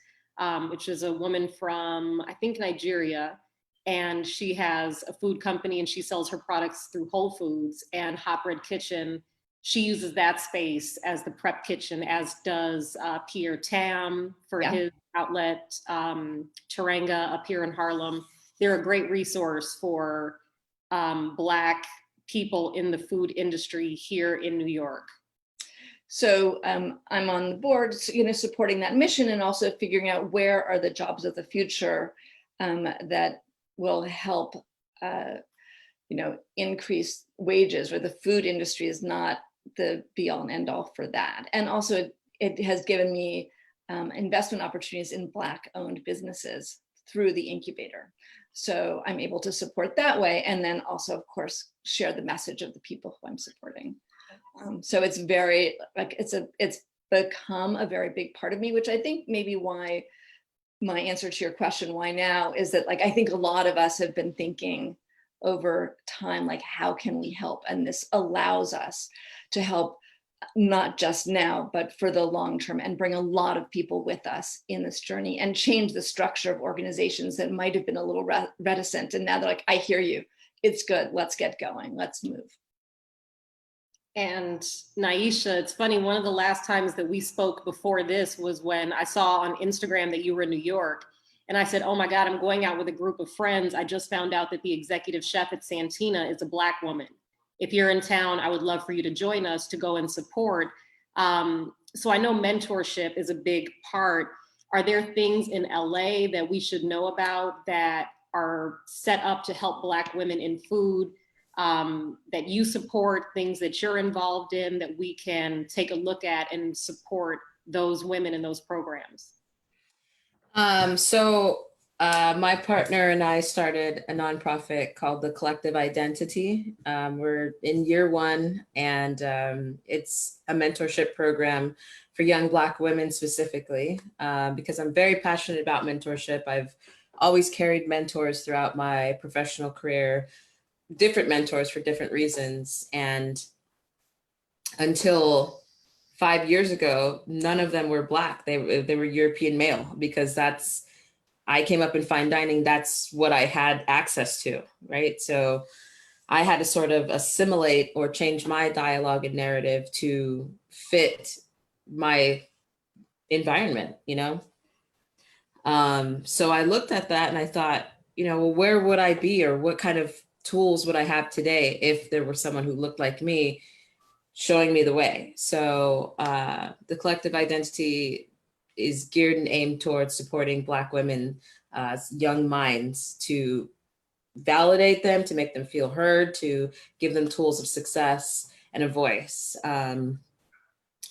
which is a woman from, I think, Nigeria. And she has a food company and she sells her products through Whole Foods. And Hot Bread Kitchen, she uses that space as the prep kitchen, as does Pierre Tam for his outlet, Taranga up here in Harlem. They're a great resource for Black people in the food industry here in New York. So I'm on the board, you know, supporting that mission, and also figuring out where are the jobs of the future that will help, you know, increase wages, where the food industry is not the be all and end all for that. And also it has given me investment opportunities in Black owned businesses through the incubator. So I'm able to support that way. And then also, of course, share the message of the people who I'm supporting. So it's very, like, it's become a very big part of me, which I think maybe why my answer to your question, why now, is that, like, I think a lot of us have been thinking over time, like, how can we help? And this allows us to help, not just now, but for the long term, and bring a lot of people with us in this journey and change the structure of organizations that might have been a little reticent. And now they're like, I hear you, it's good, let's get going, let's move. And Nyesha, it's funny, one of the last times that we spoke before this was when I saw on Instagram that you were in New York. And I said, oh my God, I'm going out with a group of friends. I just found out that the executive chef at Santina is a Black woman. If you're in town, I would love for you to join us to go and support. So I know mentorship is a big part. Are there things in LA that we should know about that are set up to help Black women in food, that you support, things that you're involved in that we can take a look at and support those women in those programs? My partner and I started a nonprofit called the Collective Identity. We're in year 1, and it's a mentorship program for young Black women specifically, because I'm very passionate about mentorship. I've always carried mentors throughout my professional career, different mentors for different reasons. And until 5 years ago, none of them were Black. They were European male, because I came up in fine dining. That's what I had access to, right? So I had to sort of assimilate or change my dialogue and narrative to fit my environment, you know? So I looked at that and I thought, you know, well, where would I be, or what kind of tools would I have today if there were someone who looked like me showing me the way? So the Collective Identity is geared and aimed towards supporting Black women, young minds, to validate them, to make them feel heard, to give them tools of success and a voice.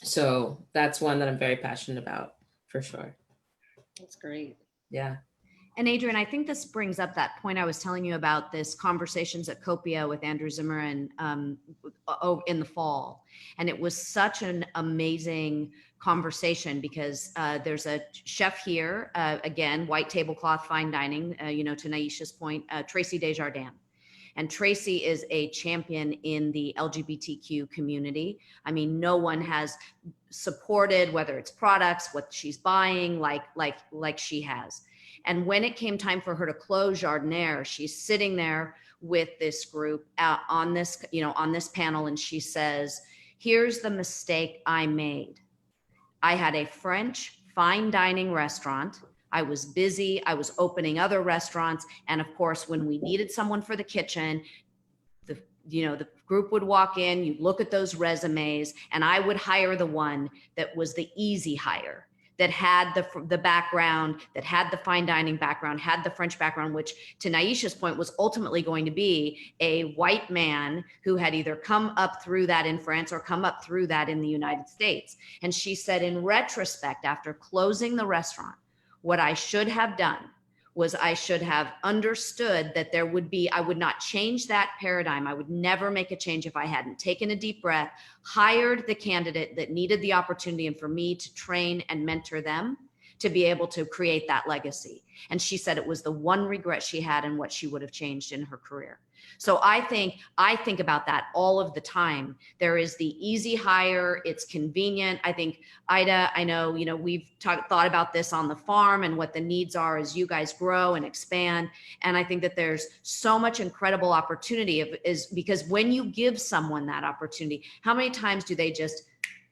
So that's one that I'm very passionate about, for sure. That's great. Yeah. And Adrienne, I think this brings up that point I was telling you about, this Conversations at Copia with Andrew Zimmern in the fall. And it was such an amazing conversation, because there's a chef here, again, white tablecloth, fine dining, you know, to Nyesha's point, Tracy Desjardins. And Tracy is a champion in the LGBTQ community. I mean, no one has supported, whether it's products, what she's buying, like she has. And when it came time for her to close Jardiniere, she's sitting there with this group on this, you know, on this panel, and she says, here's the mistake I made. I had a French fine dining restaurant. I was busy. I was opening other restaurants. And of course, when we needed someone for the kitchen, the group would walk in, you'd look at those resumes, and I would hire the one that was the easy hire, that had the background, that had the fine dining background, had the French background, which to Nyesha's point was ultimately going to be a white man who had either come up through that in France or come up through that in the United States. And she said, in retrospect, after closing the restaurant, what I should have done was I should have understood that there would be, I would not change that paradigm. I would never make a change if I hadn't taken a deep breath, hired the candidate that needed the opportunity, and for me to train and mentor them to be able to create that legacy. And she said it was the one regret she had and what she would have changed in her career. So I think about that all of the time. There is the easy hire, it's convenient. I think, Ida, I know, we've thought about this on the farm and what the needs are as you guys grow and expand. And I think that there's so much incredible opportunity is because when you give someone that opportunity, how many times do they just,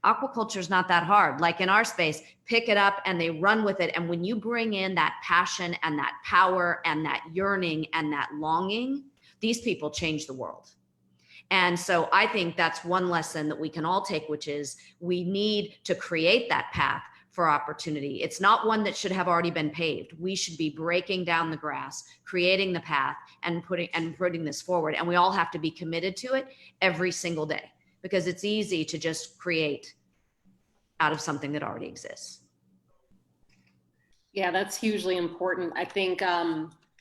aquaculture is not that hard. Like in our space, pick it up and they run with it. And when you bring in that passion and that power and that yearning and that longing, these people change the world. And so I think that's one lesson that we can all take, which is we need to create that path for opportunity. It's not one that should have already been paved. We should be breaking down the grass, creating the path, and putting this forward. And we all have to be committed to it every single day, because it's easy to just create out of something that already exists. Yeah, that's hugely important. I think,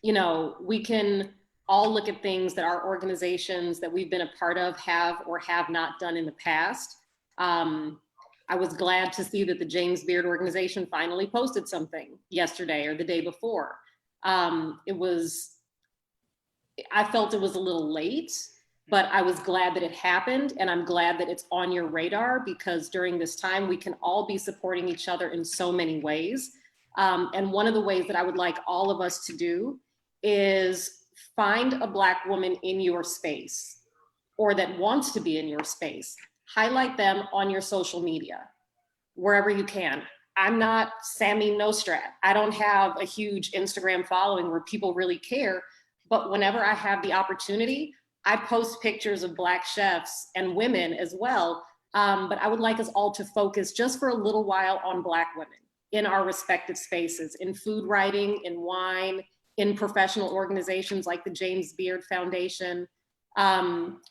we can all look at things that our organizations that we've been a part of have or have not done in the past. I was glad to see that the James Beard organization finally posted something yesterday or the day before. I felt it was a little late, but I was glad that it happened, and I'm glad that it's on your radar, because during this time we can all be supporting each other in so many ways. And one of the ways that I would like all of us to do is find a Black woman in your space or that wants to be in your space. Highlight them on your social media, wherever you can. I'm not Sammy Nostrat. I don't have a huge Instagram following where people really care, but whenever I have the opportunity, I post pictures of Black chefs and women as well. But I would like us all to focus just for a little while on Black women in our respective spaces, in food writing, in wine, in professional organizations like the James Beard Foundation,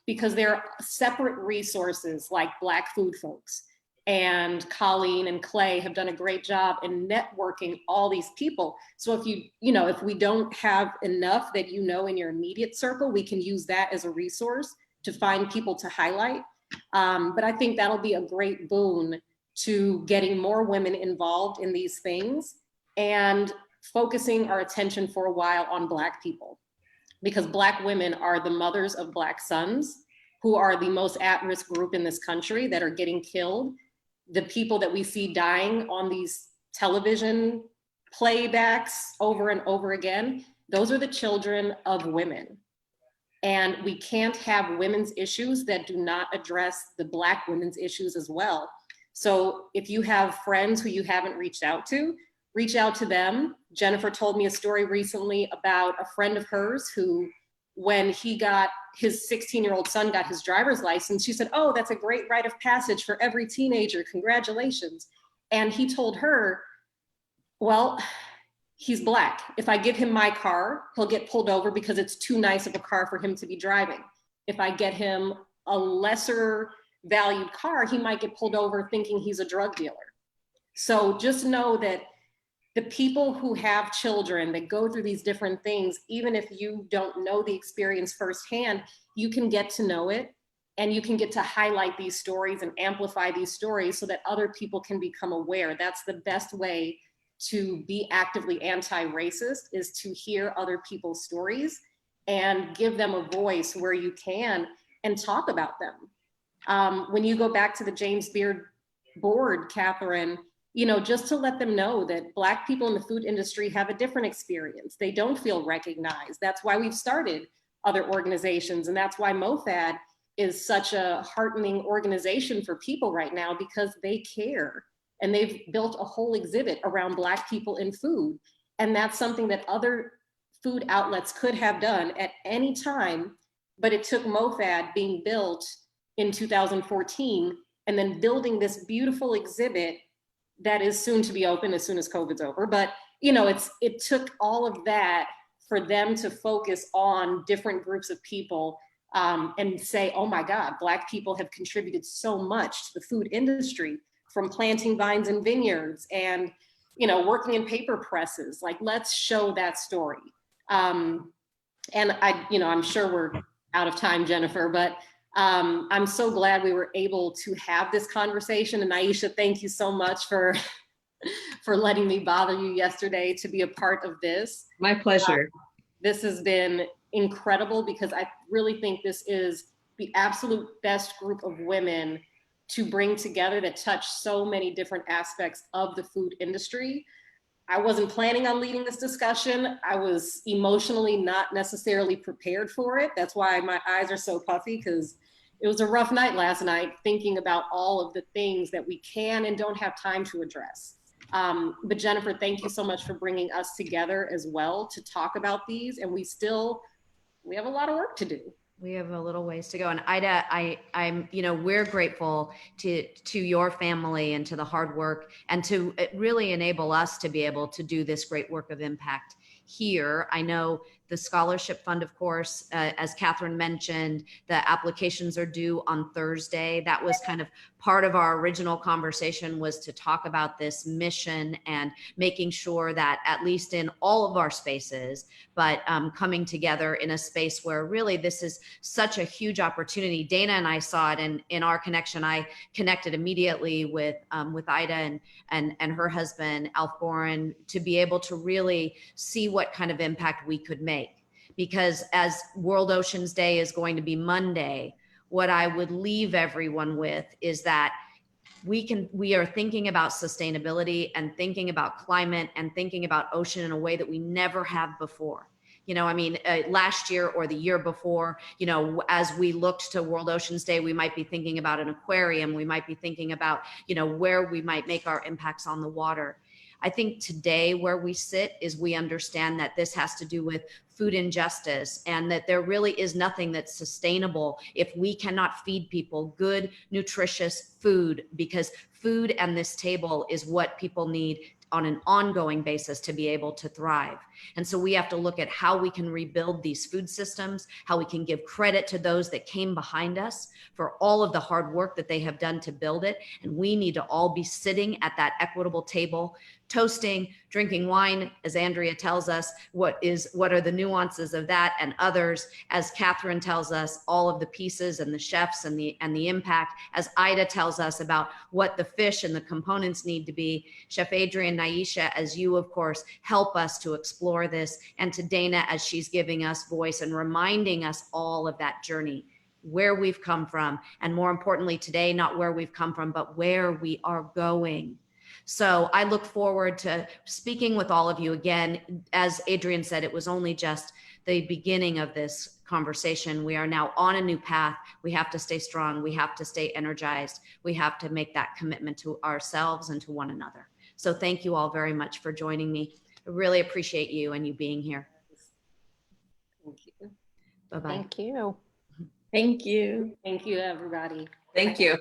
because there are separate resources like Black Food Folks, and Colleen and Clay have done a great job in networking all these people. So if we don't have enough that in your immediate circle, we can use that as a resource to find people to highlight. But I think that'll be a great boon to getting more women involved in these things and focusing our attention for a while on Black people, because Black women are the mothers of Black sons who are the most at-risk group in this country that are getting killed. The people that we see dying on these television playbacks over and over again, those are the children of women. And we can't have women's issues that do not address the Black women's issues as well. So if you have friends who you haven't reached out to, reach out to them. Jennifer told me a story recently about a friend of hers who, when his 16-year-old son got his driver's license, she said, "Oh, that's a great rite of passage for every teenager, congratulations." And he told her, "Well, he's Black. If I give him my car, he'll get pulled over because it's too nice of a car for him to be driving. If I get him a lesser valued car, he might get pulled over thinking he's a drug dealer." So just know that the people who have children that go through these different things, even if you don't know the experience firsthand, you can get to know it, and you can get to highlight these stories and amplify these stories so that other people can become aware. That's the best way to be actively anti-racist, is to hear other people's stories and give them a voice where you can and talk about them. When you go back to the James Beard board, Katherine, just to let them know that Black people in the food industry have a different experience. They don't feel recognized. That's why we've started other organizations. And that's why MoFad is such a heartening organization for people right now, because they care. And they've built a whole exhibit around Black people in food. And that's something that other food outlets could have done at any time, but it took MoFad being built in 2014 and then building this beautiful exhibit that is soon to be open as soon as COVID's over. But you know, it took all of that for them to focus on different groups of people and say, oh my God, Black people have contributed so much to the food industry, from planting vines in vineyards and, you know, working in paper presses. Like, let's show that story. And I'm sure we're out of time, Jennifer, but I'm so glad we were able to have this conversation. And Nyesha, thank you so much for letting me bother you yesterday to be a part of this. My pleasure. This has been incredible because I really think this is the absolute best group of women to bring together that touch so many different aspects of the food industry. I wasn't planning on leading this discussion. I was emotionally not necessarily prepared for it. That's why my eyes are so puffy, because it was a rough night last night thinking about all of the things that we can and don't have time to address. But Jennifer, thank you so much for bringing us together as well to talk about these. And we have a lot of work to do. We have a little ways to go. And Ida, we're grateful to your family and to the hard work and to really enable us to be able to do this great work of impact here. I know the scholarship fund, of course, as Katherine mentioned, the applications are due on Thursday. That was kind of part of our original conversation, was to talk about this mission and making sure that at least in all of our spaces, but coming together in a space where really this is such a huge opportunity. Dana and I saw it in our connection. I connected immediately with Ida and her husband, Alf Gorin, to be able to really see what kind of impact we could make. Because as World Oceans Day is going to be Monday, what I would leave everyone with is that we are thinking about sustainability and thinking about climate and thinking about ocean in a way that we never have before. Last year or the year before, as we looked to World Oceans Day, we might be thinking about an aquarium. We might be thinking about, where we might make our impacts on the water. I think today where we sit is we understand that this has to do with food injustice, and that there really is nothing that's sustainable if we cannot feed people good, nutritious food, because food and this table is what people need on an ongoing basis to be able to thrive. And so we have to look at how we can rebuild these food systems, how we can give credit to those that came behind us for all of the hard work that they have done to build it. And we need to all be sitting at that equitable table, toasting, drinking wine, as Andrea tells us, what are the nuances of that, and others, as Katherine tells us, all of the pieces and the chefs and the impact, as Ida tells us about what the fish and the components need to be. Chef Adrienne, Nyesha, as you, of course, help us to explore this, and to Dana, as she's giving us voice and reminding us all of that journey, where we've come from, and more importantly today, not where we've come from, but where we are going. So I look forward to speaking with all of you again. As Adrienne said, it was only just the beginning of this conversation. We are now on a new path. We have to stay strong. We have to stay energized. We have to make that commitment to ourselves and to one another. So thank you all very much for joining me. I really appreciate you and you being here. Thank you. Bye-bye. Thank you. Thank you. Thank you, everybody. Thank you.